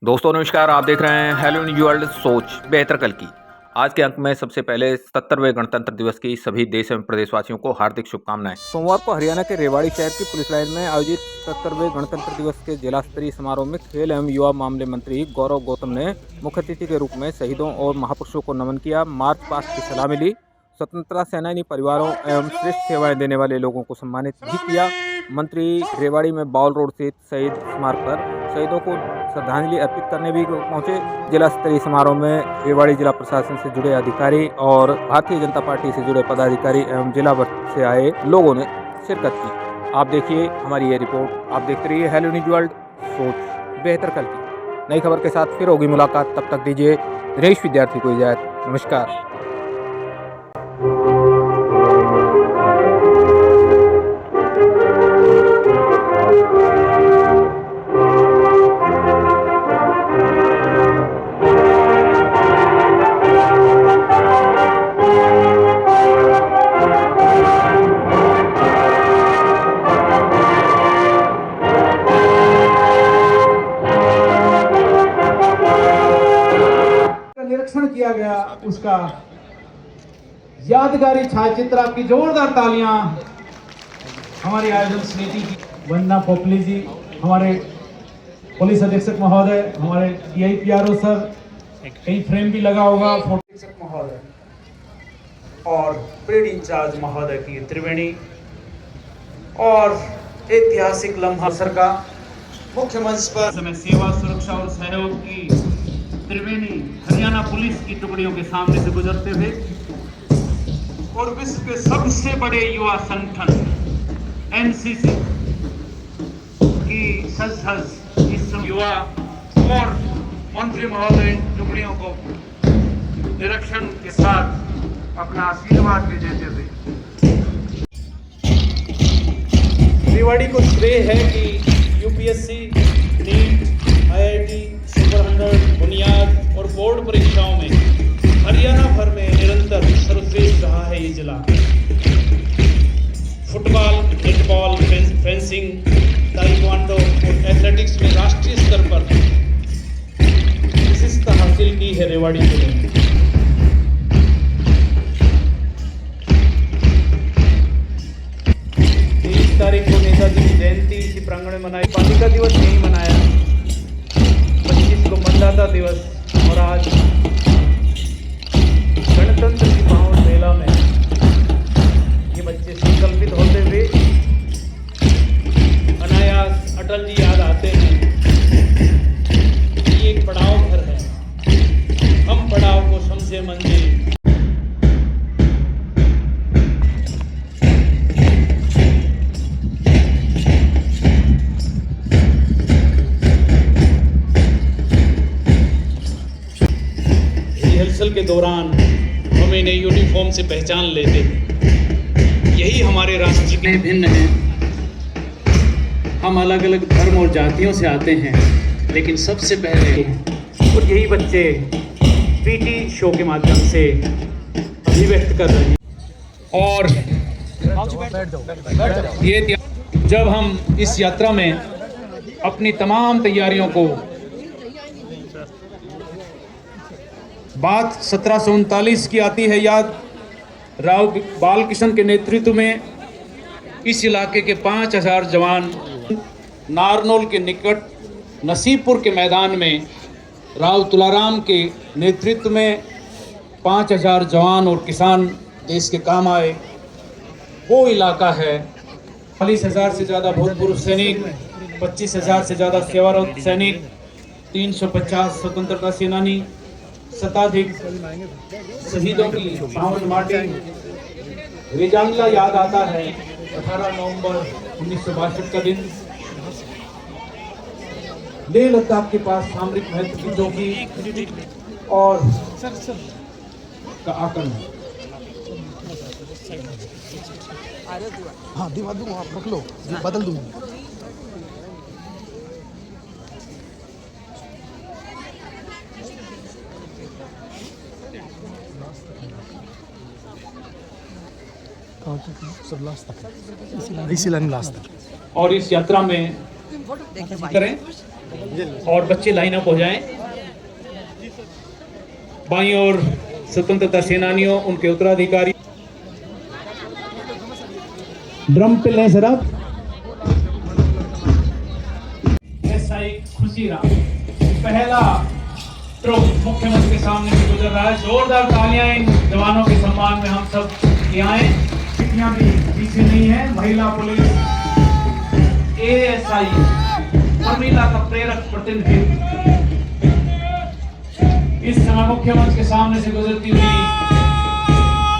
दोस्तों नमस्कार, आप देख रहे हैं हेलो न्यूज वर्ल्ड सोच बेहतर कल की। आज के अंक में सबसे पहले 77वें गणतंत्र दिवस की सभी देश एवं प्रदेशवासियों को हार्दिक शुभकामनाएं। सोमवार को हरियाणा के रेवाड़ी शहर की पुलिस लाइन में आयोजित 77वें गणतंत्र दिवस के जिला स्तरीय समारोह में खेल एवं युवा मामले मंत्री गौरव गौतम ने मुख्य अतिथि के रूप में शहीदों और महापुरुषों को नमन किया, मार्च पास्ट की सलामी ली, स्वतंत्रता सेनानी परिवारों एवं श्रेष्ठ सेवाएं देने वाले लोगों को सम्मानित भी किया। मंत्री रेवाड़ी में बाउल रोड स्थित शहीद स्मारक पर शहीदों को श्रद्धांजलि अर्पित करने भी पहुंचे। जिला स्तरीय समारोह में रेवाड़ी जिला प्रशासन से जुड़े अधिकारी और भारतीय जनता पार्टी से जुड़े पदाधिकारी एवं जिला भर से आए लोगों ने शिरकत की। आप देखिए हमारी ये रिपोर्ट। आप देखते रहिए हेलो न्यूज वर्ल्ड सोच बेहतर कल की। नई खबर के साथ फिर होगी मुलाकात, तब तक दीजिए दिनेश विद्यार्थी को इजाजत। नमस्कार। निरीक्षण किया गया, उसका यादगारी छायाचित्र। आपकी जोरदार तालियां हमारी आयोजन समिति की। वंदना पोपली जी, हमारे पुलिस अधीक्षक महोदय, हमारे DIPRO सर, कई फ्रेम भी लगा होगा, अधीक्षक महोदय और परेड इंचार्ज महोदय की त्रिवेणी और ऐतिहासिक लम्हा सर का मुख्य मंच पर समय सेवा सुरक्षा और सहयोग की त्रिवेणी हरियाणा पुलिस की टुकड़ियों के सामने से गुजरते हुए और विश्व के सबसे बड़े युवा संगठन NCC की सज इस युवा और मंत्री महोदय टुकड़ियों को निरीक्षण के साथ अपना आशीर्वाद भी देते हुए रेवाड़ी को श्रेय है कि UPSC, नीट, IIT, सुपर 100, बुनियाद और बोर्ड परीक्षाओं में हरियाणा भर में निरंतर सर्वश्रेष्ठ रहा है ये जिला। फुटबॉल, नेटबॉल, फेंसिंग, ताइक्वांडो और एथलेटिक्स में राष्ट्रीय स्तर पर विशिष्टता हासिल की है रेवाड़ी जिले ने। 23 तारीख को नेताजी की जयंती इसी प्रांगण में मनाई। बालिका दिवस यही मनाया, 25 को मतदाता दिवस और आज गणतंत्र की पावन मेला में ये बच्चे संकल्पित होते हुए अनायास अटल जी याद आते हैं। ये एक पड़ाव घर है, हम पड़ाव को समझे मंजिल। रिहर्सल के दौरान हम इन्हें यूनिफॉर्म से पहचान लेते हैं। यही हमारे राष्ट्र के भिन्न हैं। हम अलग अलग धर्म और जातियों से आते हैं, लेकिन सबसे पहले और यही बच्चे PT शो के माध्यम से अभिव्यक्त कर रहे हैं। और ये जब हम इस यात्रा में अपनी तमाम तैयारियों को बात 1739 की आती है याद। राव बालकृष्ण के नेतृत्व में इस इलाके के 5000 जवान नारनौल के निकट नसीबपुर के मैदान में राव तुलाराम के नेतृत्व में 5000 जवान और किसान देश के काम आए। वो इलाका है। 40,000 से ज़्यादा भूतपूर्व सैनिक, 25,000 से ज़्यादा सेवारत सैनिक, 350 स्वतंत्रता सेनानी, शताधिक शहीदों की पावन माटी। रेजांगला याद आता है 18 नवंबर 1962 का दिन। लेह लद्दाख के पास सामरिक महत्व की चौकी और का आकलन। हाँ दिवा दूंगा, आप रख लो, बदल दूंगा। सब लास्ट तक, इसी लाइन लास्ट तक। और इस यात्रा में करें और बच्चे लाइन अप हो जाएं। बाईं ओर स्वतंत्रता सेनानियों, उनके उत्तराधिकारी। ड्रम पे लें सर आप। एसआई खुशीराम पहला ट्रुप मुख्यमंत्री के सामने से गुजर रहा है। जोरदार तालियां इन जवानों के सम्मान में हम सब आए। चिट्ठियां भी पीछे नहीं है। महिला पुलिस एएसआई उर्मिला का प्रेरक प्रतिनिधित्व इस समय मुख्यमंत्री के सामने से गुजरती हुई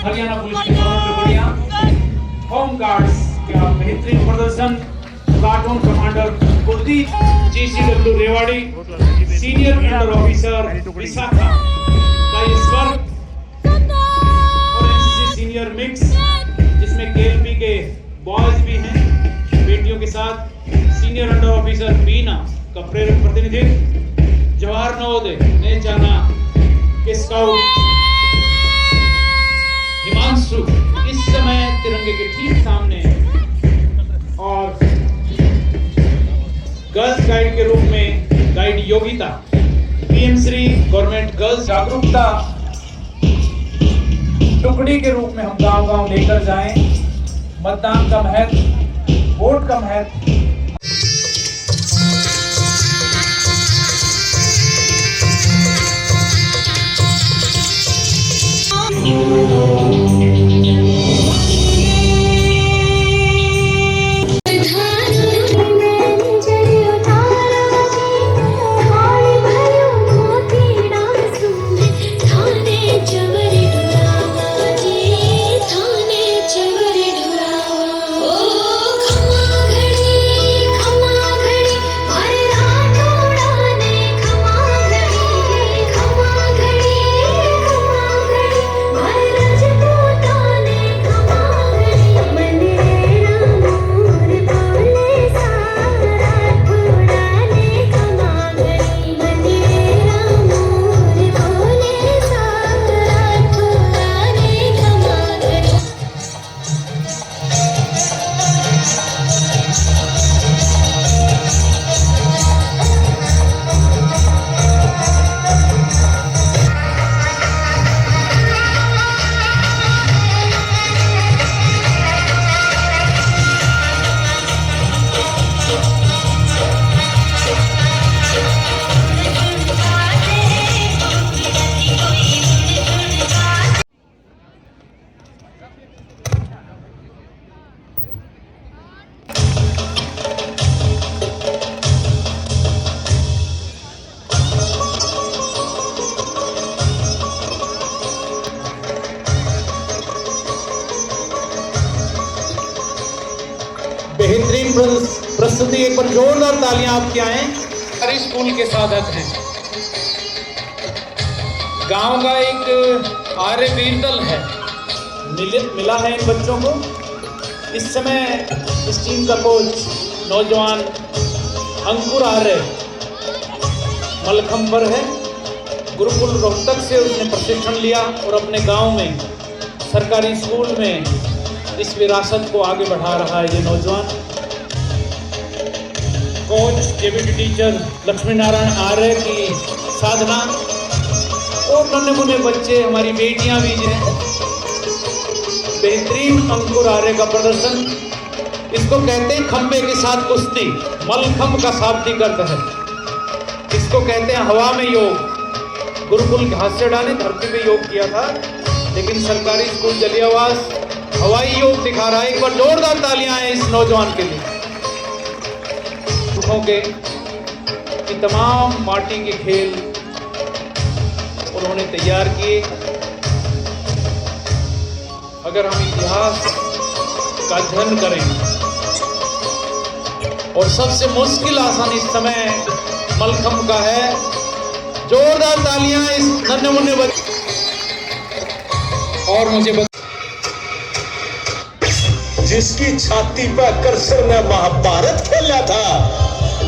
हरियाणा पुलिस की दोनों टुकड़ियां, होम गार्ड्स का बेहतरीन प्रदर्शन। Platoon commander Kuldeep GCW Rewari, senior under officer Vishakha का ये स्वर और एनसीसी सीनियर मिक्स जिसमें KLP के बॉयज भी हैं बेटियों के साथ। सीनियर अंडर ऑफिसर बीना का प्रेरक प्रतिनिधित्व। जवाहर नवोदय ने जाना के स्काउट हिमांशु इस समय तिरंगे के ठीक सामने और गर्ल्स गाइड के रूप में guide Yogita PM Shri government girls जागरूकता टुकड़ी के रूप में हम गांव-गांव लेकर जाएं। मतदान का महत्व, वोट का महत्व। बेहतरीन प्रस्तुति, एक बार जोरदार तालियां आपके आए। हमारे स्कूल के साधक हैं। गांव का एक आर्य वीर दल है, मिला है इन बच्चों को। इस समय इस टीम का कोच नौजवान अंकुर आर्य मलखंब पर है। गुरुकुल रोहतक से उसने प्रशिक्षण लिया और अपने गांव में सरकारी स्कूल में इस विरासत को आगे बढ़ा रहा है ये नौजवान। Coach deputy teacher Lakshmi Narayan Arya की साधना और नन्हे मुन्ने बच्चे, हमारी बेटियां भी हैं। बेहतरीन अंकुर आर्य का प्रदर्शन। इसको कहते हैं खंबे के साथ कुश्ती। मलखंब का शाब्दिक अर्थ है। इसको कहते हैं हवा में योग। गुरुकुल घासीडां ने धरती पे योग किया था, लेकिन सरकारी स्कूल जलियावास हवाई योग दिखा रहा है। एक बार जोरदार तालियां हैं इस नौजवान के लिए। दुखों के कि तमाम माटी के खेल उन्होंने तैयार किए। अगर हम इतिहास का अध्ययन करें और सबसे मुश्किल आसन इस समय मलखंब का है। जोरदार तालियां इस नन्हे मुन्ने बच्चे। और मुझे जिसकी छाती पर कृष्ण ने महाभारत खेला था,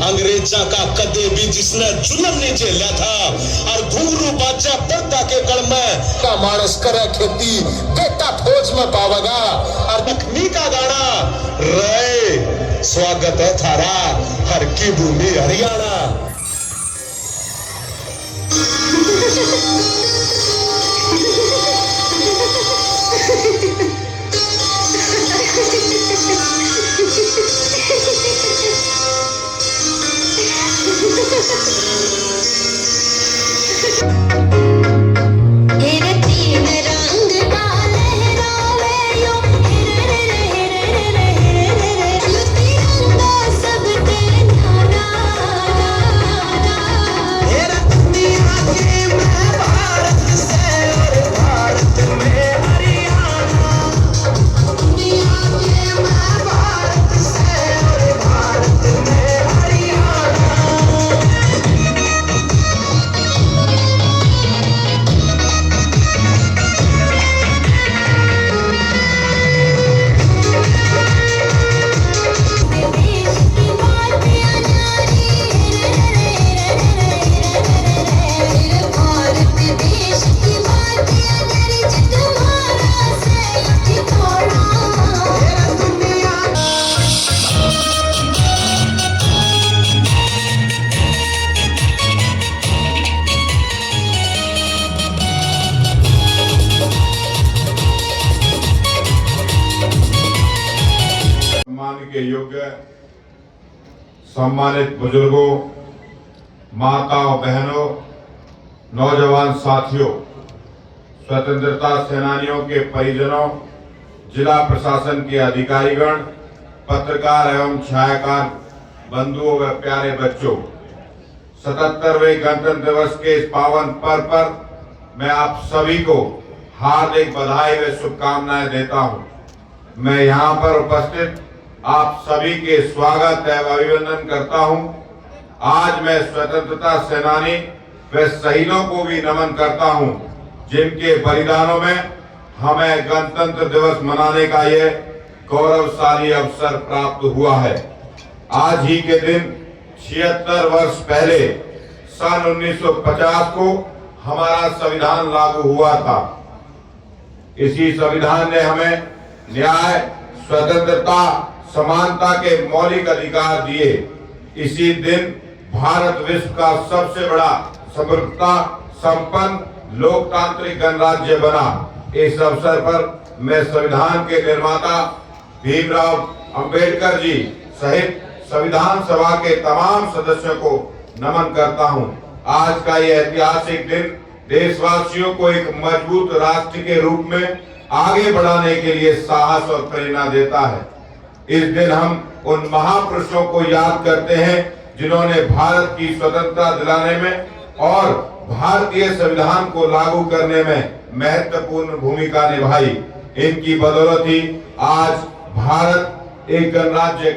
अंग्रेजा का कदे भी जिसने जुल्म नहीं झेला था, और घुंघरू बाजा पर्दा के गढ़ में का मानस करे खेती बेटा फौज में पावेगा। और लक्ष्मी का गाना रे स्वागत है थारा हर की भूमि हरियाणा। सम्मान के योग्य सम्मानित बुजुर्गों, माताओं, बहनों, नौजवान साथियों, स्वतंत्रता सेनानियों के परिजनों, जिला प्रशासन के अधिकारीगण, पत्रकार एवं छायाकार बंधुओं व प्यारे बच्चों, 77वें गणतंत्र दिवस के इस पावन पर्व पर मैं आप सभी को हार्दिक बधाई व शुभकामनाएं देता हूं। मैं यहां पर उपस्थित आप सभी के स्वागत एवं अभिनंदन करता हूं। आज मैं स्वतंत्रता सेनानी व शहीदों को भी नमन करता हूं, जिनके बलिदानों में हमें गणतंत्र दिवस मनाने का ये गौरवशाली अवसर प्राप्त हुआ है। आज ही के दिन 76 वर्ष पहले सन 1950 को हमारा संविधान लागू हुआ था। इसी संविधान ने हमें न्याय, स्वतंत्रता, समानता के मौलिक अधिकार दिए। इसी दिन भारत विश्व का सबसे बड़ा समृद्धता संपन्न लोकतांत्रिक गणराज्य बना। इस अवसर पर मैं संविधान के निर्माता भीमराव अंबेडकर जी सहित संविधान सभा के तमाम सदस्यों को नमन करता हूं। आज का यह ऐतिहासिक दिन देशवासियों को एक मजबूत राष्ट्र के रूप में आगे बढ़ाने के लिए साहस और प्रेरणा देता है। इस दिन हम उन महापुरुषों को याद करते हैं जिन्होंने भारत की स्वतंत्रता दिलाने में और भारतीय संविधान को लागू करने में महत्वपूर्ण भूमिका निभाई। इनकी बदौलत ही आज भारत एक गणराज्य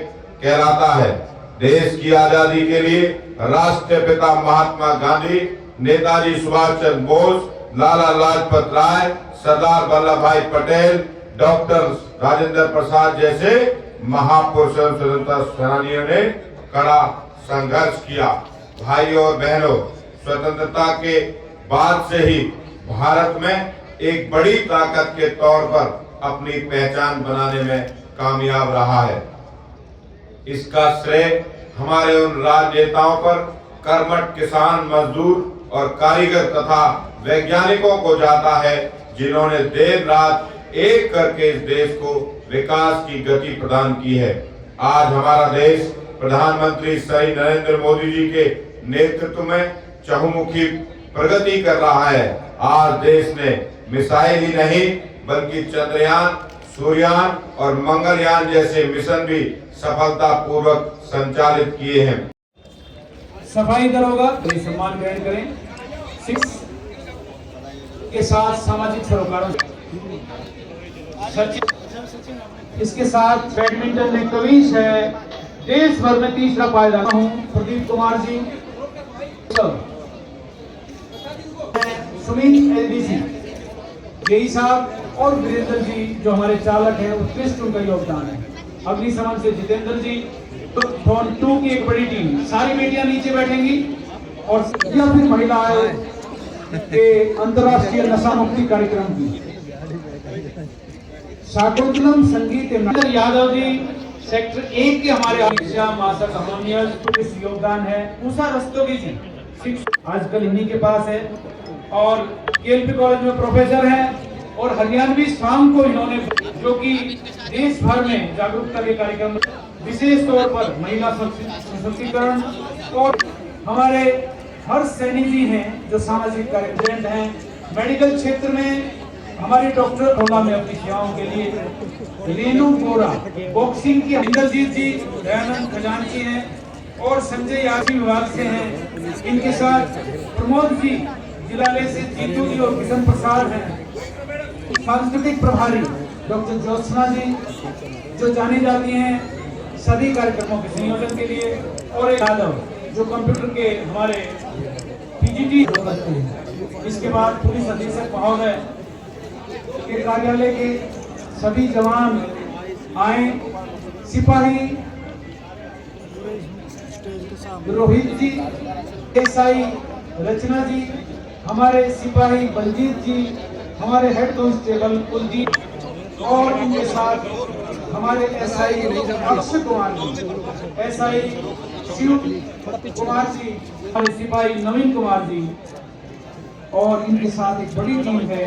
कहलाता है। देश की आजादी के लिए राष्ट्रपिता महात्मा गांधी, नेताजी सुभाष चंद्र बोस, लाला लाजपत राय, सरदार वल्लभ भाई पटेल, डॉक्टर राजेंद्र प्रसाद जैसे महापुरुषों स्वतंत्रता सेनानियों ने कड़ा संघर्ष किया। भाइयों और बहनों, स्वतंत्रता के बाद से ही भारत में एक बड़ी ताकत के तौर पर अपनी पहचान बनाने में कामयाब रहा है। इसका श्रेय हमारे उन राजनेताओं पर कर्मठ किसान, मजदूर और कारीगर तथा वैज्ञानिकों को जाता है, जिन्होंने देर रात एक करके इस देश को विकास की गति प्रदान की है। आज हमारा देश प्रधानमंत्री श्री नरेंद्र मोदी जी के नेतृत्व में चहुमुखी प्रगति कर रहा है। आज देश ने मिसाइल ही नहीं बल्कि चंद्रयान, सूर्ययान और मंगलयान जैसे मिशन भी सफलतापूर्वक संचालित किए हैं। सफाई दरोगा सम्मान ग्रहण करें। 6 के साथ सामाजिक सरोकारों, इसके साथ बैडमिंटन में कविश है, देश भर में तीसरा पायदान हूँ प्रदीप कुमार जी, सुमित एलडीसी यही साहब और वीरेंद्र जी जो हमारे चालक हैं, उत्कृष्ट उनका योगदान है। अग्निशमन से जितेंद्र जी, फोन 2 की एक बड़ी टीम, सारी बेटियां नीचे बैठेंगी। और या फिर महिला आयोग के अंतर्राष्ट्रीय नशा मुक्ति कार्यक्रम की शाकुंतलम संगीत यादव जी, सेक्टर 1 के हमारे मास्टर हार्मोनियम, पुलिस योगदान है। उषा रस्तोगी जी आजकल इन्हीं के पास है और केएलपी कॉलेज में प्रोफेसर हैं और हरियाणवी सॉन्ग को इन्होंने, जो कि देश भर में जागरूकता के कार्यक्रम विशेष तौर पर महिला सशक्तिकरण, और हमारे हर्ष सैनी जी हैं जो सामाजिक कार्यकर्ता हैं। मेडिकल क्षेत्र में हमारे डॉक्टर कोला में अपनी सेवाओं के लिए रेनू बोरा, बॉक्सिंग की इंद्रजीत जी, दयानंद खजांची हैं और संजय यादव विभाग से हैं। इनके साथ प्रमोद जी जिलालय से जीतू जी और किशन प्रसाद हैं। सांस्कृतिक प्रभारी डॉक्टर ज्योत्सना जी जो जानी जाती हैं सभी कार्यक्रमों के संयोजन के लिए, और एक यादव जो कंप्यूटर के हमारे पीजीटी करते हैं। इसके बाद पुलिस अधीक्षक महोदय के कार्यालय के सभी जवान आए, सिपाही रोहित जी, एसआई रचना जी, हमारे सिपाही बलजीत जी, हमारे हेड कांस्टेबल कुलदीप और उनके साथ हमारे एसआई अक्षय कुमार जी, एसआई शिव कुमार जी, हमारे सिपाही नवीन कुमार जी और इनके साथ एक बड़ी टीम है।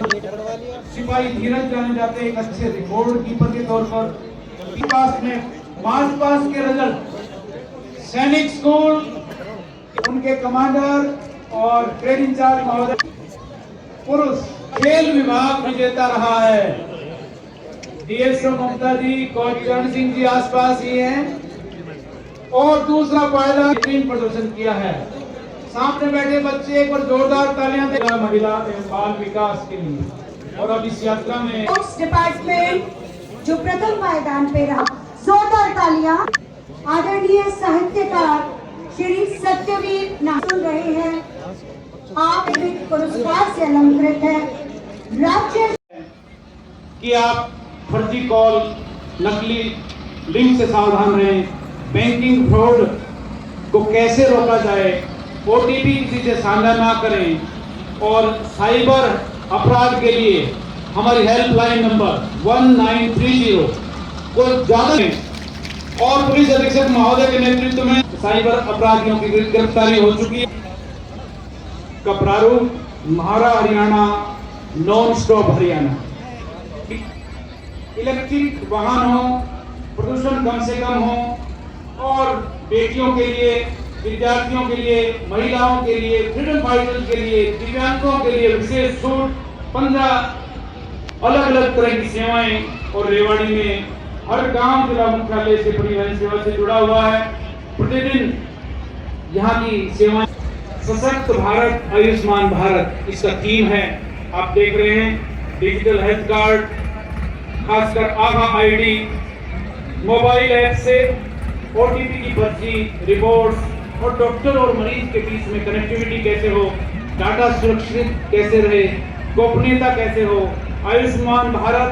सिपाही धीरज जाने जाते एक अच्छे रिकॉर्ड कीपर के तौर पर। पास में मार्च पास के रिजल्ट सैनिक स्कूल उनके कमांडर और ट्रेड इंचार्ज महोदय। पुरुष खेल विभाग विजेता रहा है डीएसओ ममता जी, कोच चरण सिंह जी आसपास ही हैं, और दूसरा पहला टीम प्रदर्शन किया है। सामने बैठे बच्चे एक बार जोरदार तालियां दें महिला एवं बाल विकास के लिए। और अब इस यात्रा में स्पोर्ट्स डिपार्टमेंट जो प्रथम पायदान पे रहा, जोरदार तालियां। आदरणीय साहित्यकार श्री सत्यवीर नाथ सुन रहे हैं, आप एक पुरस्कार से अलंकृत है। राज्य कि आप फर्जी कॉल, नकली लिंक से सावधान रहें, बैंकिंग फ्रॉड को कैसे रोका जाए, ओटीपी किसी से साझा ना करें, और साइबर अपराध के लिए हमारी हेल्पलाइन नंबर 1930 को ज्यादा दें। और पुलिस अधीक्षक महोदय के नेतृत्व में साइबर अपराधियों की गिरफ्तारी हो चुकी है। का प्रारूप महारा Haryana, non stop Haryana. Electric वाहन हो, प्रदूषण कम से कम हो, और बेटियों के लिए, विद्यार्थियों के लिए, महिलाओं के लिए, फ्रीडम फाइटर्स के लिए, दिव्यांगों के लिए विशेष छूट, 15 अलग अलग तरह की सेवाएं। और रेवाड़ी में हर गांव जिला मुख्यालय से परिवहन सेवा से जुड़ा हुआ है। प्रतिदिन यहाँ की सेवाएं सशक्त भारत, आयुष्मान भारत इसका थीम है। आप देख रहे हैं डिजिटल हेल्थ कार्ड, खासकर आभा आईडी, मोबाइल ऐप से ओटीपी की पर्ची, रिपोर्ट्स, और डॉक्टर और मरीज के बीच में कनेक्टिविटी कैसे हो, डाटा सुरक्षित कैसे रहे, गोपनीयता कैसे हो। आयुष्मान भारत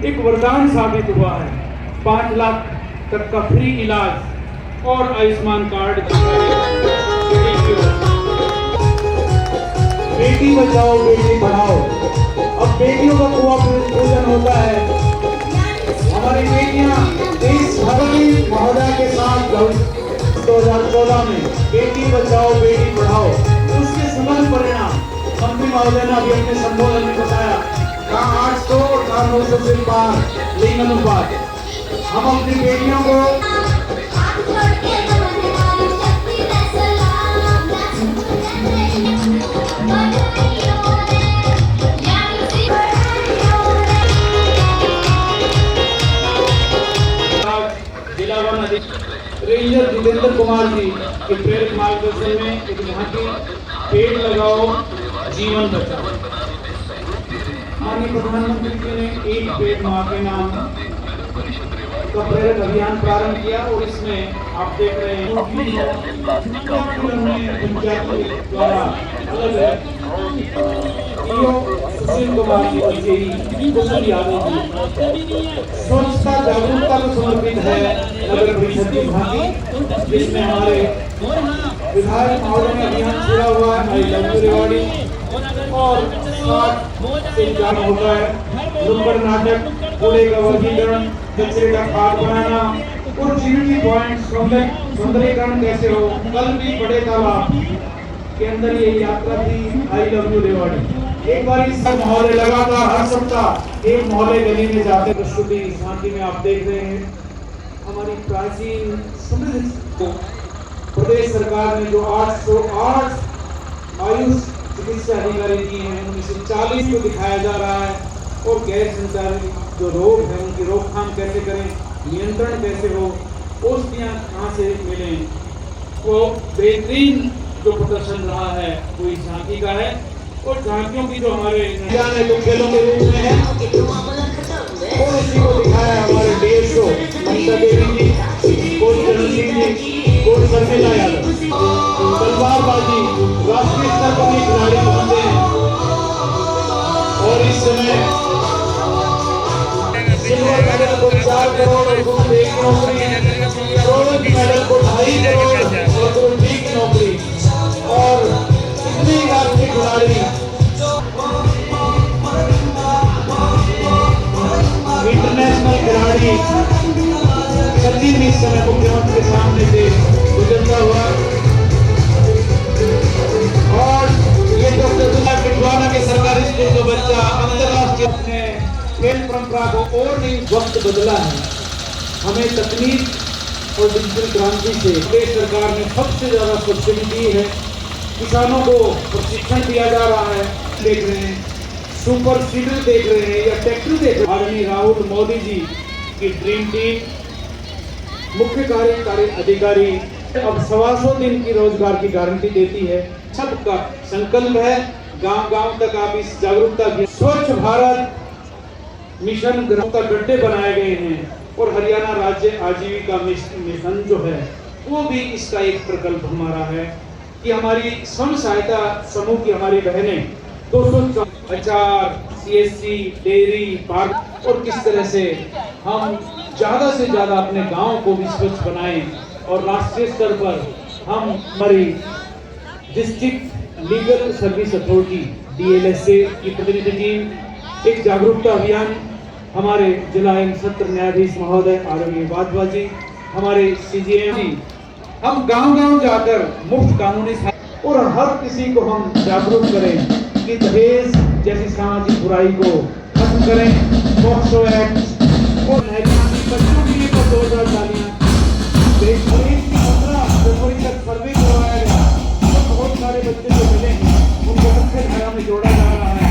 एक वरदान साबित हुआ है। 5 लाख तक का फ्री इलाज और आयुष्मान कार्ड। बेटी बचाओ बेटी पढ़ाओ, अब बेटियों का पूजन होता है। हमारी बेटियां देश भक्ति महोदय के साथ 2014 में बेटी बचाओ बेटी पढ़ाओ, उसके समान परिणाम मंत्री महोदय ने अभी अपने संबोधन में बताया। कहा 800 और 900 से पार लिंग अनुपात। हम अपनी बेटियों को जिला वन रेंजर जितेंद्र कुमार जी के प्रेरक मार्गदर्शन में एक यहाँ की पेड़ लगाओ जीवन बचाओ। माननीय प्रधानमंत्री जी ने एक पेड़ मां के नाम का प्रेरक अभियान प्रारंभ किया, और इसमें आप देख रहे हैं पंचायत द्वारा अलग सुशील कुमार जी, कुशल यादव जी, स्वच्छता जागरूकता को समर्पित है नगर परिषद की भागी, जिसमें हमारे विधायक महोदय ने अभियान छेड़ा हुआ है। आई लव यू रेवाड़ी, और से जाना होता है नुक्कड़ नाटक, कूड़े का वर्गीकरण, कचरे का खाद बनाना, और एक्टिविटी पॉइंट सौंदर्यीकरण कैसे हो। कल भी बड़े तालाब के अंदर ये यात्रा थी आई लव यू रेवाड़ी। एक बार इस मोहल्ले लगातार हर सप्ताह एक मोहल्ले गली में जाते प्रस्तुति शांति में आप देख रहे हैं। हमारी प्राचीन समृद्ध को प्रदेश सरकार ने जो 808 आयुष चिकित्सा अधिकारी दिए हैं, उनमें से 40 को दिखाया जा रहा है। और गैर संचारी जो रोग है उनकी रोकथाम कैसे करें, नियंत्रण कैसे हो, औषधियाँ कहाँ से मिलें, वो बेहतरीन जो प्रदर्शन रहा है वो इस झांकी का है। और झांकियों की जो हमारे है जो खेलों के रूप में है और इसी को दिखाया है हमारे देश को ममता देवी जी, कोच चरण सिंह जी, कोच शर्मिला यादव। तलवारबाजी राष्ट्रीय स्तर पर भी खिलाड़ी पहुंचे हैं और इस समय सिल्वर मेडल को 4 करोड़ और गोल्ड की नौकरी, ब्रोंज मेडल को 2.5 करोड़ और गोल्ड की नौकरी और इतने राष्ट्रीय खिलाड़ी इंटरनेशनल खिलाड़ी सचिन इस समय मुख्यमंत्री के सामने से गुजरता हुआ और ये डॉक्टर पिटवाना के सरकारी स्कूल का बच्चा अंतरराष्ट्रीय अपने खेल परंपरा को और नहीं वक्त बदला है। हमें तकनीक और डिजिटल क्रांति से प्रदेश सरकार ने सबसे ज्यादा सब्सिडी दी है। किसानों को प्रशिक्षण दिया जा रहा है, देख रहे हैं सुपर सीडर देख रहे हैं या ट्रैक्टर देख रहे हैं। आदरणीय राहुल मोदी जी की ड्रीम टीम मुख्य कार्यकारी अधिकारी अब 125 दिन की रोजगार की गारंटी देती है। सबका संकल्प है, गांव-गांव तक आप इस जागरूकता की स्वच्छ भारत मिशन ग्राम का गड्ढे बनाए गए हैं और हरियाणा राज्य आजीविका मिशन जो है वो भी इसका एक प्रकल्प हमारा है कि हमारी स्वयं सहायता समूह की हमारी बहनें 200 अचार, CSC, डेयरी, पार्क और किस तरह से हम ज्यादा से ज्यादा अपने गांव को भी स्वच्छ बनाएं और राष्ट्रीय स्तर पर हम हमारी district legal service authority DLSA की प्रतिनिधि टीम एक जागरूकता अभियान हमारे जिला एवं सत्र न्यायाधीश महोदय आदरणीय वाधवा जी, हमारे CJM जी, हम गांव-गांव जाकर मुफ्त कानूनी और हर किसी को हम जागरूक करें कि दहेज जैसी सामाजिक बुराई को खत्म करें। पॉक्सो एक्ट और बच्चों के लिए 2000 तालियां। देश की 15 फरवरी तक सर्वे करवाया गया तो बहुत सारे बच्चे जो मिले हैं उनको मुख्य धारा में जोड़ा जा रहा है।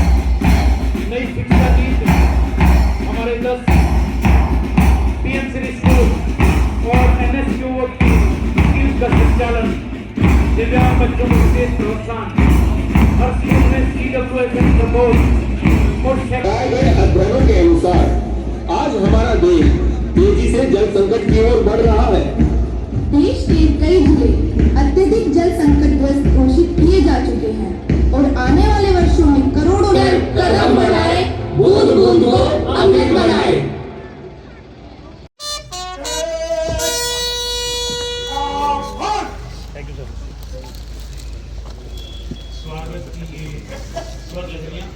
नई शिक्षा नीति हमारे 10 PM श्री स्कूल और NSQ की स्कीम का संचालन, दिव्यांग बच्चों को विशेष प्रोत्साहन, हर स्कूल में CWSM सपोर्ट और अध्ययनों के अनुसार आज हमारा देश तेजी से जल संकट की ओर बढ़ रहा है। देश के कई जिले अत्यधिक जल संकटग्रस्त घोषित किए जा चुके हैं और आने वाले वर्षों में करोड़ों कदम बढ़ाए, बूंद बूंद को अमृत बनाए। स्वागत की ये स्वर लहरियां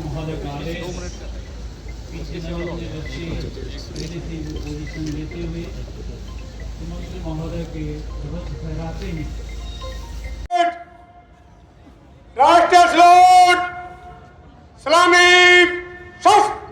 महोदय का आदेश पीछे जो बच्चे विदेशी पोजीशन लेते हुए मुख्यमंत्री महोदय के ध्वज फहराते हैं। राष्ट्र सलूट, सलामी, शस्त्र।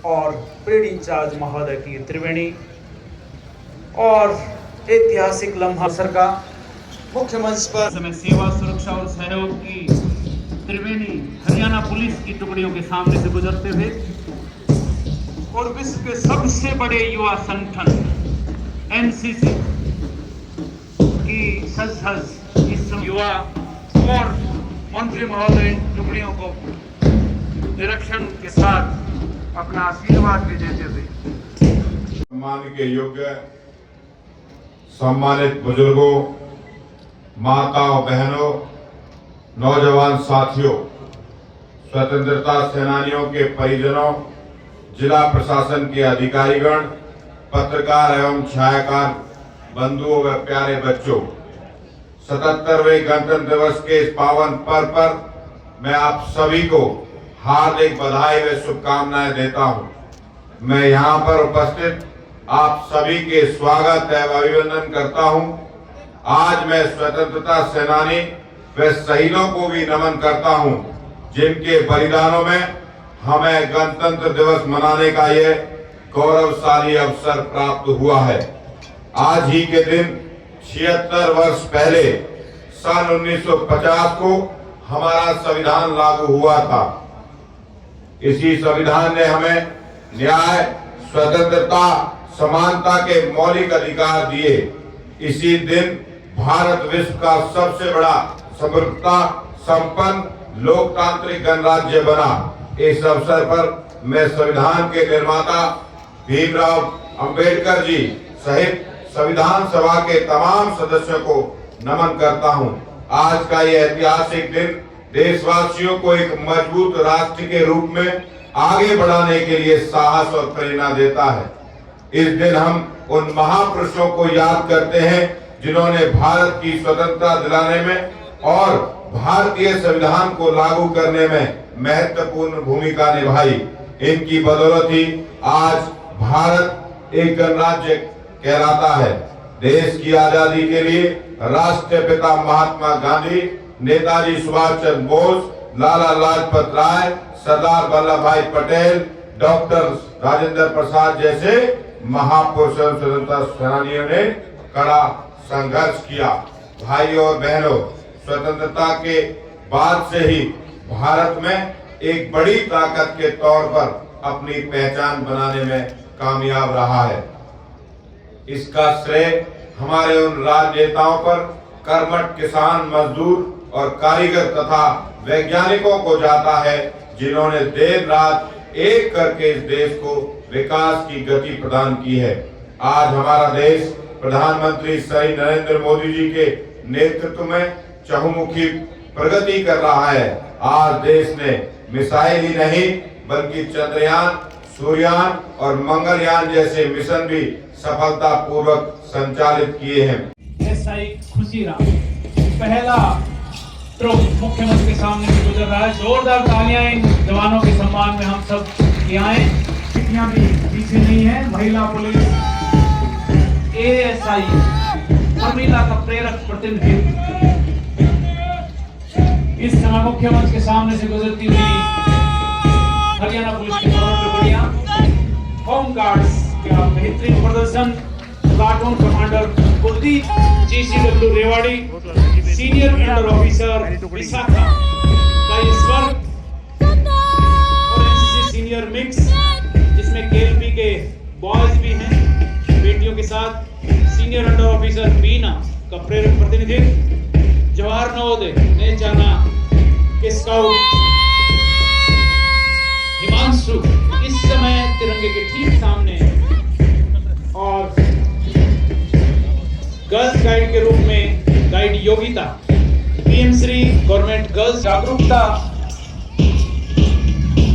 और परेड इंचार्ज महोदय की त्रिवेणी और ऐतिहासिक लम्हा अवसर का मुख्य मंच पर समय सेवा, सुरक्षा और सहयोग की त्रिवेणी हरियाणा पुलिस की टुकड़ियों के सामने से गुजरते हुए और विश्व के सबसे बड़े युवा संगठन NCC की सज इस युवा और मंत्री महोदय इन टुकड़ियों को निरीक्षण के साथ अपना आशीर्वाद भी देते हुए सम्मान के योग्य सम्मानित बुजुर्गों, माताओं, बहनों, नौजवान साथियों, स्वतंत्रता सेनानियों के परिजनों, जिला प्रशासन के अधिकारीगण, पत्रकार एवं छायाकार बंधुओं व प्यारे बच्चों, 77वें गणतंत्र दिवस के इस पावन पर्व पर मैं आप सभी को हार्दिक बधाई व शुभकामनाएं देता हूं। मैं यहां पर उपस्थित आप सभी के स्वागत एवं अभिनंदन करता हूं। आज मैं स्वतंत्रता सेनानी व शहीदों को भी नमन करता हूं, जिनके बलिदानों में हमें गणतंत्र दिवस मनाने का ये गौरवशाली अवसर प्राप्त हुआ है। आज ही के दिन 76 वर्ष पहले सन 1950 को हमारा संविधान लागू हुआ था। इसी संविधान ने हमें न्याय, स्वतंत्रता, समानता के मौलिक अधिकार दिए। इसी दिन भारत विश्व का सबसे बड़ा समृद्धता संपन्न लोकतांत्रिक गणराज्य बना। इस अवसर पर मैं संविधान के निर्माता भीमराव अंबेडकर जी सहित संविधान सभा के तमाम सदस्यों को नमन करता हूं। आज का यह ऐतिहासिक दिन देशवासियों को एक मजबूत राष्ट्र के रूप में आगे बढ़ाने के लिए साहस और प्रेरणा देता है। इस दिन हम उन महापुरुषों को याद करते हैं जिन्होंने भारत की स्वतंत्रता दिलाने में और भारतीय संविधान को लागू करने में महत्वपूर्ण भूमिका निभाई। इनकी बदौलत ही आज भारत एक गणराज्य कहलाता है। देश की आजादी के लिए राष्ट्रपिता महात्मा गांधी, नेताजी सुभाष चंद्र बोस, लाला लाजपत राय, सरदार वल्लभ भाई पटेल, डॉक्टर राजेंद्र प्रसाद जैसे महापुरुषों स्वतंत्रता सेनानियों ने कड़ा संघर्ष किया। भाइयों और बहनों, स्वतंत्रता के बाद से ही भारत में एक बड़ी ताकत के तौर पर अपनी पहचान बनाने में कामयाब रहा है। इसका श्रेय हमारे उन राजनेताओं पर कर्मठ किसान, मजदूर और कारीगर तथा वैज्ञानिकों को जाता है, जिन्होंने देर रात एक करके इस देश को विकास की गति प्रदान की है। आज हमारा देश प्रधानमंत्री श्री नरेंद्र मोदी जी के नेतृत्व में चहुमुखी प्रगति कर रहा है। आज देश ने मिसाइल ही नहीं बल्कि चंद्रयान, सूर्ययान और मंगलयान जैसे मिशन भी सफलतापूर्वक संचालित किए हैं। एसआई खुशीराम पहला ट्रुप मुख्यमंत्री के सामने से गुजर रहा है। जोरदार तालियां इन जवानों के सम्मान में हम सब किए आए। बेटियां भी पीछे नहीं है। महिला पुलिस एएसआई उर्मिला का प्रेरक प्रतिनिधित्व इस समय मुख्यमंत्री के सामने से गुजरती हुई हरियाणा पुलिस की टुकड़ियां, होम गार्ड्स का बेहतरीन प्रदर्शन, platoon commander Kuldeep GCW Rewari, senior under officer Vishakha का ये स्वर्ग और एनसीसी सीनियर मिक्स जिसमें KLP के बॉयज भी हैं बेटियों के साथ, सीनियर अंडर ऑफिसर बीना का प्रेरक प्रतिनिधित्व, जवाहर नवोदय ने जाना के स्काउट हिमांशु इस समय तिरंगे के ठीक सामने, और गर्ल्स गाइड के रूप में guide Yogita, PM Shri government girls जागरूकता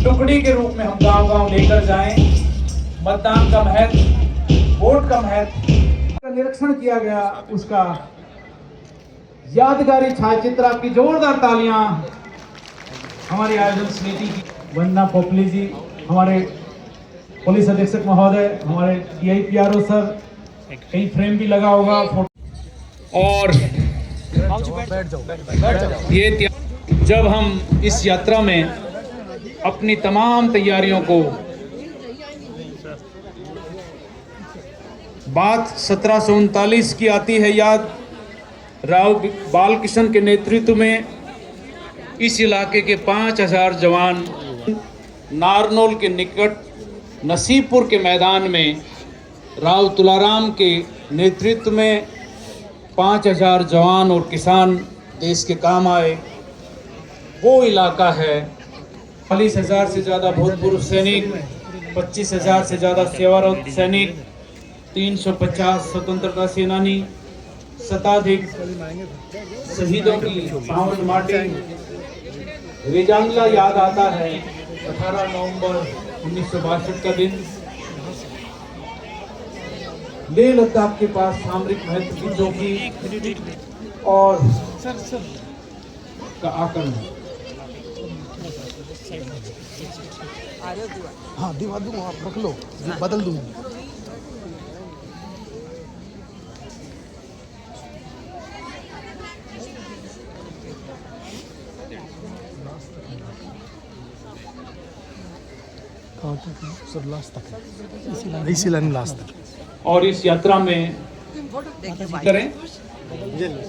टुकड़ी के रूप में हम गांव-गांव लेकर जाएं। मतदान का महत्व, वोट का महत्व का निरीक्षण किया गया, उसका यादगारी छायाचित्र। आपकी जोरदार तालियां हमारी आयोजन समिति की। वंदना पोपली जी, हमारे पुलिस अधीक्षक महोदय, हमारे TI PRO सर, कहीं फ्रेम भी लगा होगा और ये जब हम इस यात्रा में अपनी तमाम तैयारियों को, बात 1739 की आती है याद। राव बालकृष्ण के नेतृत्व में इस इलाके के 5000 जवान नारनौल के निकट नसीबपुर के मैदान में राव तुलाराम के नेतृत्व में 5000 जवान और किसान देश के काम आए। वो इलाका है 40,000 से ज़्यादा भूतपूर्व सैनिक, 25,000 से ज़्यादा सेवारत सैनिक, 350 स्वतंत्रता सेनानी, शताधिक शहीदों की पावन माटी रेजांगला याद आता है। 18 नवंबर 1962 का दिन लेह लद्दाख के पास सामरिक महत्व की चौकी और का आक्रमण। हाँ दिवा दूंगा, आप रख लो, बदल दूंगा। सर लास्ट तक इसी लाइन लास्ट तक। और इस यात्रा में करें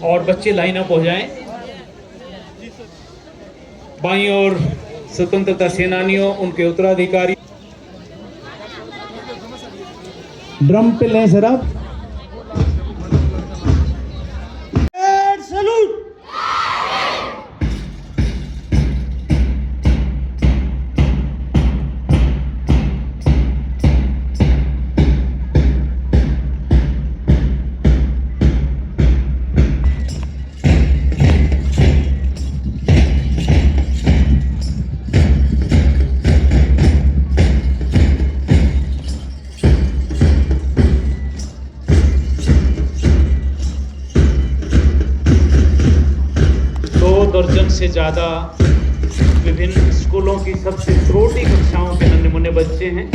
और बच्चे लाइन अप हो जाएं। बाईं ओर स्वतंत्रता सेनानियों, उनके उत्तराधिकारी ड्रम पे लें सर आप। सैल्यूट। दर्जन से ज़्यादा विभिन्न स्कूलों की सबसे छोटी कक्षाओं के नन्हे-मुन्ने बच्चे हैं।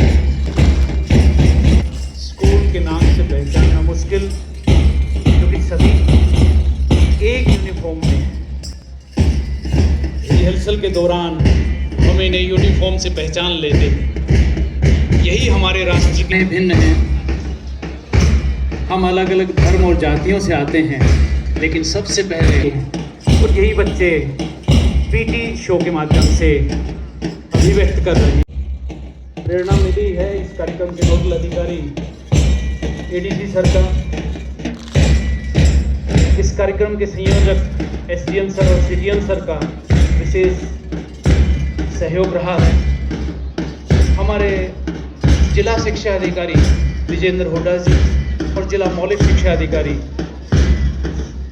स्कूल के नाम से पहचानना मुश्किल, क्योंकि सभी एक यूनिफॉर्म में हैं। रिहर्सल के दौरान हम इन्हें यूनिफॉर्म से पहचान लेते हैं। यही हमारे राष्ट्र के भिन्न हैं। हम अलग अलग धर्म और जातियों से आते हैं, लेकिन सबसे पहले और यही बच्चे पीटी शो के माध्यम से अभिव्यक्त कर रहे हैं। प्रेरणा मिली है इस कार्यक्रम के नोडल अधिकारी एडीसी सर का। इस कार्यक्रम के संयोजक एसडीएम सर और सीडीएम सर का विशेष सहयोग रहा है। हमारे जिला शिक्षा अधिकारी विजेंद्र हुड्डा जी और जिला मौलिक शिक्षा अधिकारी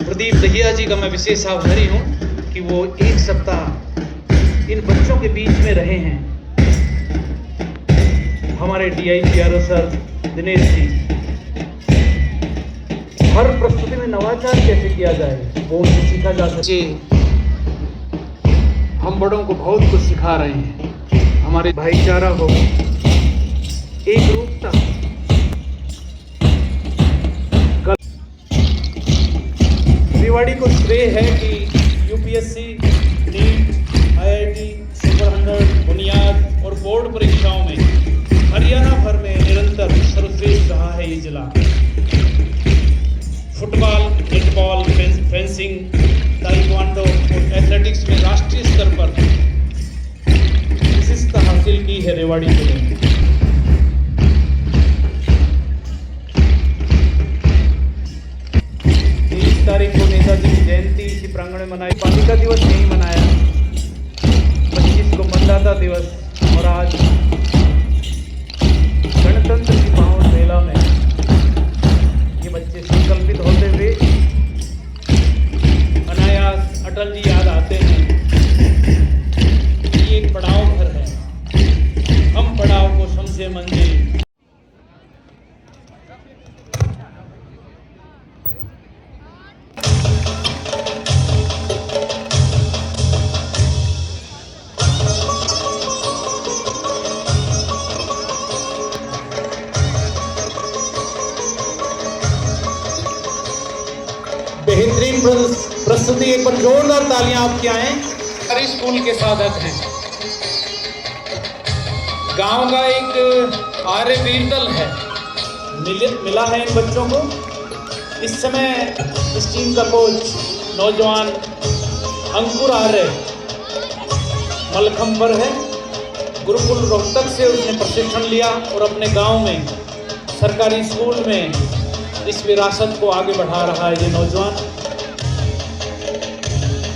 प्रदीप दहिया जी का मैं विशेष आभारी हूँ कि वो एक सप्ताह इन बच्चों के बीच में रहे हैं। हमारे DIPRO सर दिनेश जी, हर प्रस्तुति में नवाचार कैसे किया जाए वो उनसे सीखा जा सके। हम बड़ों को बहुत कुछ सिखा रहे हैं। हमारे भाईचारा हो, एक रूपता। रेवाड़ी को श्रेय है कि UPSC, नीट, IIT, सुपर 100, बुनियाद और बोर्ड परीक्षाओं में हरियाणा भर में निरंतर सर्वश्रेष्ठ रहा है ये जिला। फुटबॉल, नेटबॉल, फेंसिंग, ताइक्वांडो और एथलेटिक्स में राष्ट्रीय स्तर पर विशिष्टता हासिल की है रेवाड़ी जिले ने। 23 तारीख को नेताजी की जयंती इसी प्रांगण में मनाई। बालिका दिवस नहीं मनाया। 25 को मतदाता दिवस और आज गणतंत्र की पावन मेला में ये बच्चे संकल्पित होते हुए अनायास अटल जी याद आते हैं। ये एक पड़ाव घर है, हम पड़ाव को समझे मंजिल। बेहतरीन प्रस्तुति, एक बार जोरदार तालियां आपके आए। हमारे स्कूल के साधक हैं। गांव का एक आर्य वीर दल है, मिला है इन बच्चों को। इस समय इस टीम का कोच नौजवान अंकुर आर्य मलखम पर है। गुरुकुल रोहतक से उसने प्रशिक्षण लिया और अपने गांव में सरकारी स्कूल में इस विरासत को आगे बढ़ा रहा है ये नौजवान।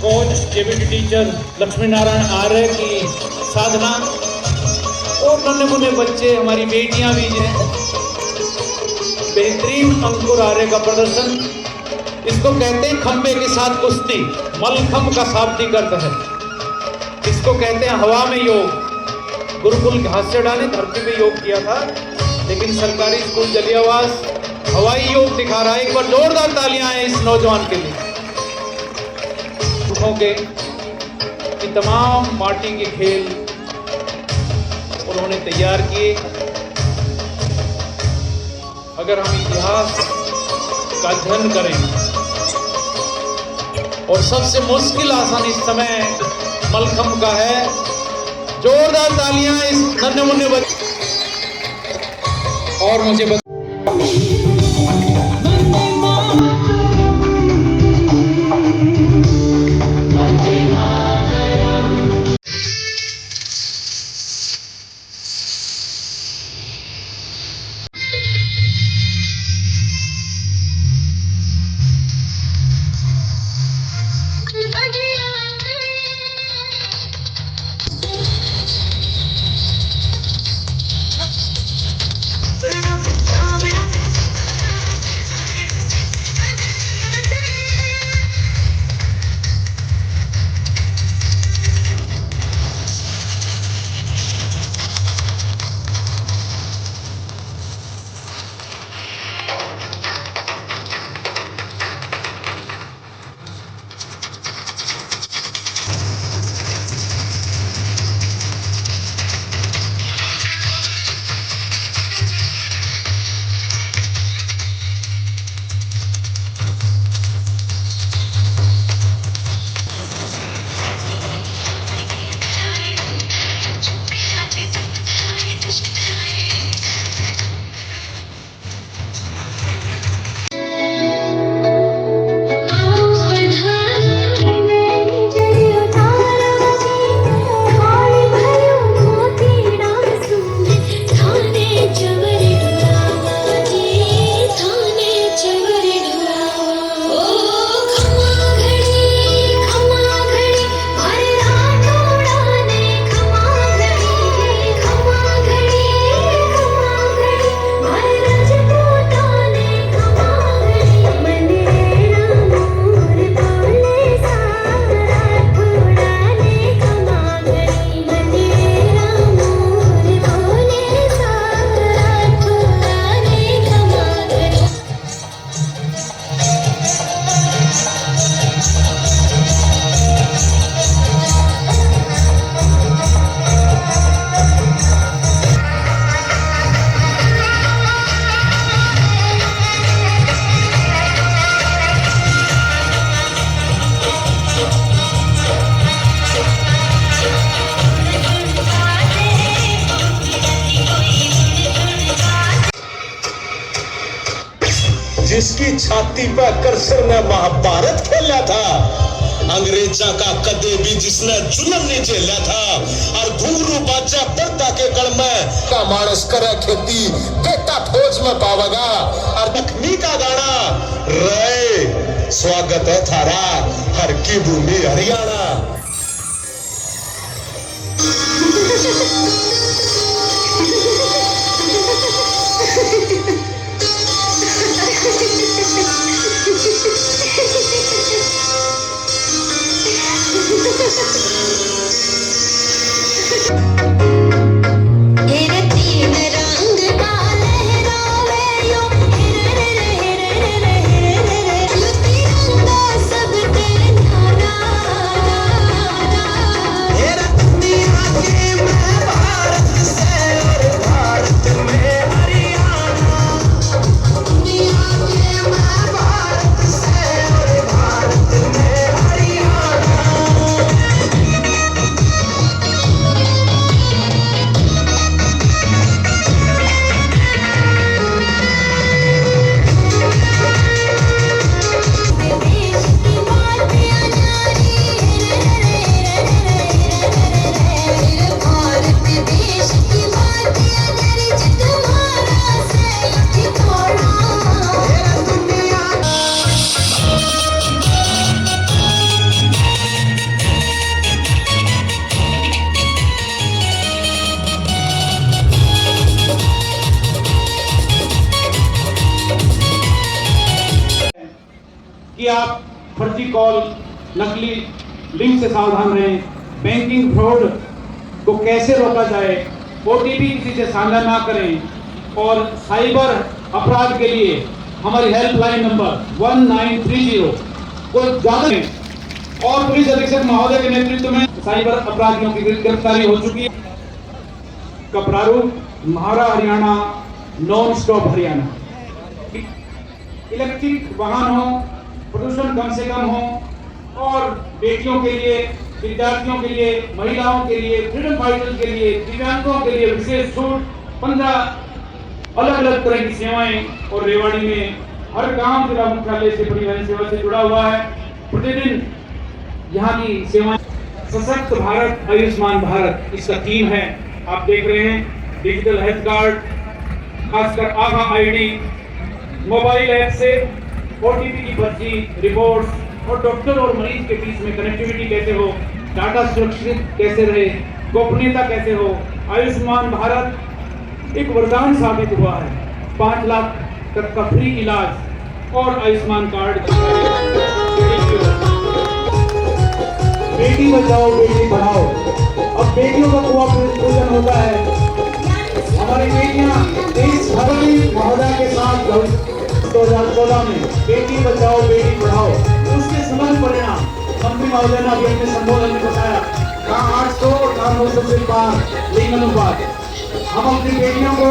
Coach JBT teacher Lakshmi Narayan Arya की साधना और नन्हे मुन्ने बच्चे, हमारी बेटियां भी हैं। बेहतरीन अंकुर आर्य का प्रदर्शन इसको कहते हैं खंबे के साथ कुश्ती, मलखंब का शाब्दिक अर्थ है। इसको कहते हैं हवा में योग। गुरुकुल घास से डाले धरती पे योग किया था, लेकिन सरकारी स्कूल जलियावास हवाई योग दिखा रहा है। एक बार जोरदार तालियां हैं इस नौजवान के लिए। दुखों के कि तमाम माटी के खेल उन्होंने तैयार किए। अगर हम इतिहास का अध्ययन करें, और सबसे मुश्किल आसन इस समय मलखंब का है। जोरदार तालियां इस नन्हे मुन्ने बच्चे। और मुझे जिसकी छाती पर कर्सर ने महाभारत खेला था, अंग्रेजा का कदे भी जिसने जुल्म नहीं झेला था, और घुंघरू बाजा पर्दा के गढ़ में का मानस करे खेती बेटा फौज में पावेगा। और लक्ष्मी का गाना रे स्वागत है थारा हर की भूमि हरियाणा। सब तेरा कॉल, नकली लिंक से सावधान रहें। बैंकिंग फ्रॉड को कैसे रोका जाए, ओटीपी किसी से साझा ना करें। और साइबर अपराध के लिए हमारी हेल्पलाइन नंबर 1930 को ज्यादा दें। और पुलिस अधीक्षक महोदय के नेतृत्व में साइबर अपराधियों की गिरफ्तारी हो चुकी है। का प्रारूप महारा Haryana, non stop Haryana. Electric वाहन हो, प्रदूषण कम से कम हो और बेटियों के लिए, विद्यार्थियों के लिए, महिलाओं के लिए, फ्रीडम फाइटर्स के लिए, दिव्यांगों के लिए विशेष छूट, 15 अलग अलग तरह की सेवाएं। और रेवाड़ी में हर गांव जिला मुख्यालय से परिवहन सेवा से जुड़ा हुआ है। प्रतिदिन यहाँ की सेवाएं। सशक्त भारत, आयुष्मान भारत इसका थीम है। आप देख रहे हैं डिजिटल हेल्थ कार्ड, खासकर आभा आईडी, मोबाइल ऐप से ओटीपी की पर्ची, रिपोर्ट्स और डॉक्टर और मरीज के बीच में कनेक्टिविटी कैसे हो, डाटा सुरक्षित कैसे रहे, गोपनीयता कैसे हो। आयुष्मान भारत एक वरदान साबित हुआ है। 5 लाख तक का फ्री इलाज और आयुष्मान कार्ड। बेटी बचाओ बेटी पढ़ाओ, अब बेटियों का पूजन होता है। हमारी बेटियां देश भर में महोदय के साथ 2014 में बेटी बचाओ बेटी पढ़ाओ, उसके समग्र परिणाम मंत्री महोदय ने अभी अपने संबोधन में बताया। कहाँ 800 और 900 से पार लिंग अनुपात। हम अपनी बेटियों को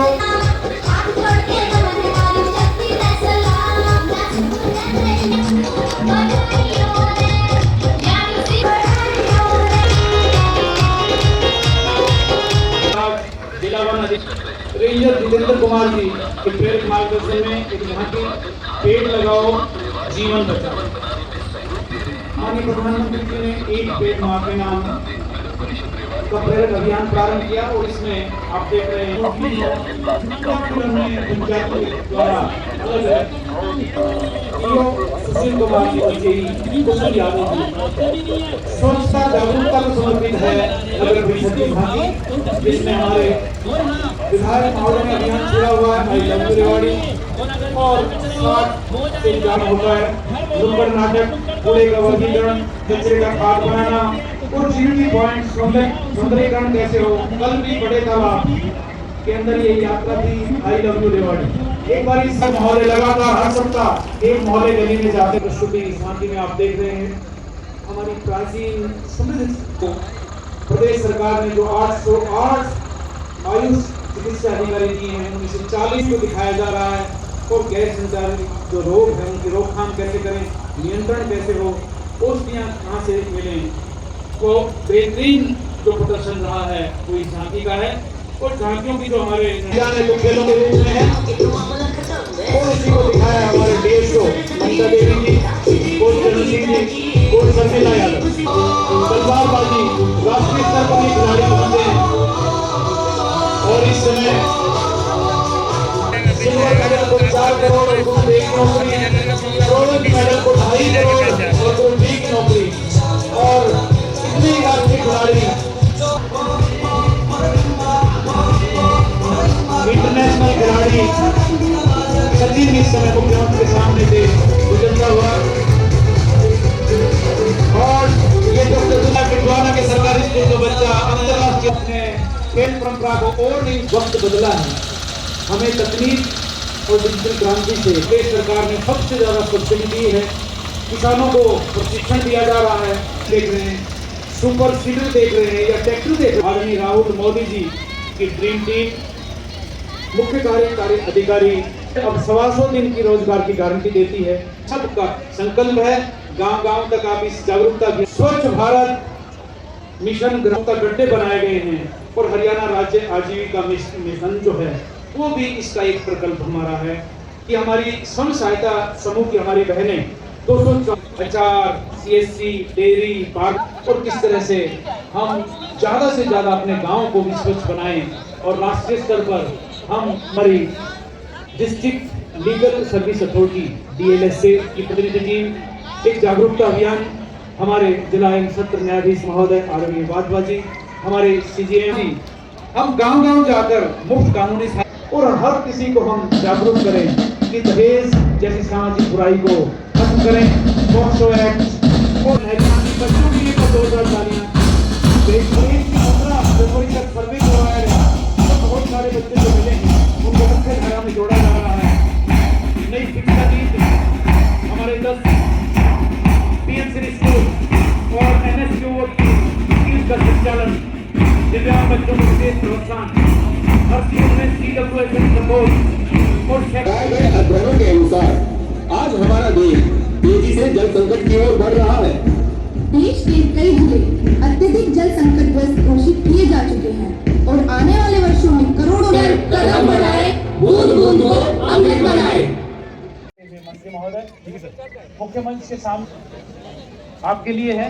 जिला वन रेंजर जितेंद्र कुमार जी के प्रेरक मार्गदर्शन में एक यहाँ की पेड़ लगाओ जीवन बचाओ। माननीय प्रधानमंत्री जी ने एक पेड़ माँ के नाम का प्रेरक अभियान प्रारंभ किया और इसमें आप देख रहे हैं पंचायत द्वारा अलग सुशील कुमार जी बचेरी, कुशल यादव जी। स्वच्छता जागरूकता को समर्पित है नगर परिषद की भागी, जिसमें हमारे विधायक महोदय ने अभियान छेड़ा हुआ है। आई लव यू रेवाड़ी और 60 से जाना होता है। नुक्कड़ नाटक, कूड़े का वर्गीकरण, कचरे का खाद बनाना और जीवित पॉइंट सौंदर्यीकरण कैसे हो। कल भी बड़े तालाब के अंदर ये यात्रा थी आई लव यू रेवाड़ी। एक बार इस मोहल्ले लगातार हर सप्ताह एक मोहल्ले गली में जाते प्रस्तुति शांति में आप देख रहे हैं। हमारी प्राचीन समृद्ध को प्रदेश सरकार ने जो 808 आयुष चिकित्सा अधिकारी दिए हैं, उनमें से 40 को दिखाया जा रहा है। और गैर संचालित जो रोग है उनकी रोकथाम कैसे करें, नियंत्रण कैसे हो, औषधियाँ कहाँ से मिलें, वो बेहतरीन जो प्रदर्शन रहा है वो इस झांकी का है। और झांकियों की जो हमारे जो खेलों के रूप में है और इसी को दिखाया है हमारे देश को ममता देवी जी, कोच चरण सिंह जी, कोच शर्मिला यादव। तलवारबाजी राष्ट्रीय स्तर पर भी खिलाड़ी पहुंचे हैं और इस समय सिल्वर मेडल को 4 करोड़ और गोल्ड की नौकरी, ब्रोंज मेडल को 2.5 करोड़ और गोल्ड की नौकरी। और इतने राष्ट्रीय खिलाड़ी इंटरनेशनल खिलाड़ी सचिन इस समय मुख्यमंत्री के सामने से गुजरता हुआ। और ये जो पिंडवाना के सरकारी स्कूल जो बच्चा अंतरराष्ट्रीय खेल परंपरा को और नहीं वक्त बदला है। हमें तकनीक और डिजिटल क्रांति से देश सरकार ने सबसे ज्यादा सब्सिडी दी है। किसानों को प्रशिक्षण दिया जा रहा है। देख रहे हैं सुपर सीडर देख रहे हैं या ट्रैक्टर देख रहे हैं। आदरणीय राहुल मोदी जी की ड्रीम टीम मुख्य कार्यकारी अधिकारी अब 125 दिन की रोजगार की गारंटी देती है। सबका संकल्प है गांव गांव तक आप इस जागरूकता की। स्वच्छ भारत मिशन ग्राम तक गड्ढे बनाए गए हैं और हरियाणा राज्य आजीविका मिशन जो है वो भी इसका एक प्रकल्प हमारा है कि हमारी स्वयं सहायता समूह की हमारी बहनें 204 CSC डेयरी बाग और किस तरह से हम ज्यादा से ज्यादा अपने गांव को भी स्वच्छ बनाएं। और राष्ट्रीय स्तर पर हम हमारी district legal service authority DLSA की प्रतिनिधि टीम एक जागरूकता अभियान, हमारे जिला एवं सत्र न्यायाधीश महोदय आदरणीय वाधवा जी, हमारे CJM, हम गांव-गांव जाकर मुफ्त कानूनी और हर किसी को हम जागरूक करें कि दहेज जैसी सामाजिक बुराई को खत्म करें। पॉक्सो एक्ट बच्चों के लिए तो जोरदार तालियां। देश की 15 जनवरी तक सर्वे करवाया गया, तो बहुत सारे बच्चे जो मिले हैं उनको मुख्य धारा में जोड़ा जा रहा है। नई शिक्षा नीति हमारे 10 पीएम स्कूल और एनएसक्यू की स्कीम का संचालन, दिव्यांग बच्चों को विशेष प्रोत्साहन, हर स्कूल में CWSN सपोर्ट और कराए गए अध्ययनों के अनुसार आज हमारा देश तेजी से जल संकट की ओर बढ़ रहा है। देश के कई जिले अत्यधिक जल संकटग्रस्त घोषित किए जा चुके हैं और आने वाले वर्षों में करोड़ों कदम बढ़ाए, बूंद बूंद को अमृत बनाए। मंत्री महोदय, ठीक है सर, मुख्य मंच के सामने आपके लिए है।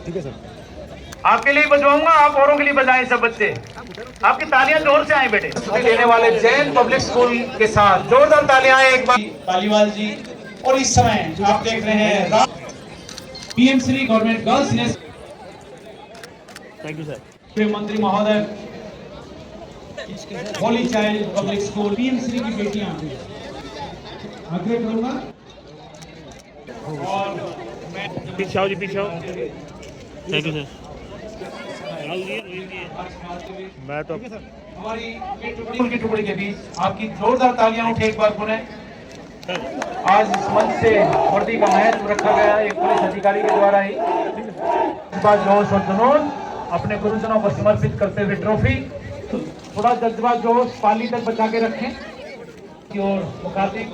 ठीक है सर, आपके लिए बजवाऊंगा, आप औरों के लिए बजाएं। सब बच्चे आपकी तालियां जोर से आए बेटे। लेने वाले जैन पब्लिक स्कूल के साथ जोरदार तालियां आए एक बार। पालीवाल जी, और इस समय आप देख रहे हैं पीएम श्री गवर्नमेंट गर्ल्स ने। Thank you sir. मंत्री महोदय, Holi child public school PM Shri की बेटियां आग्रह करूंगा। और पीछे आओ जी, पीछे आओ। Thank you sir. मैं तो हमारी की टुकड़ी के बीच आपकी जोरदार तालियां उठे एक बार पुनः। आज इस मंच से वर्दी का महत्व रखा गया एक पुलिस अधिकारी के द्वारा ही। इस बार जोश और जुनून अपने गुरुजनों को समर्पित करते हुए ट्रॉफी, थोड़ा जज्बा जोश पाली तक बचा के रखें और मुखातिब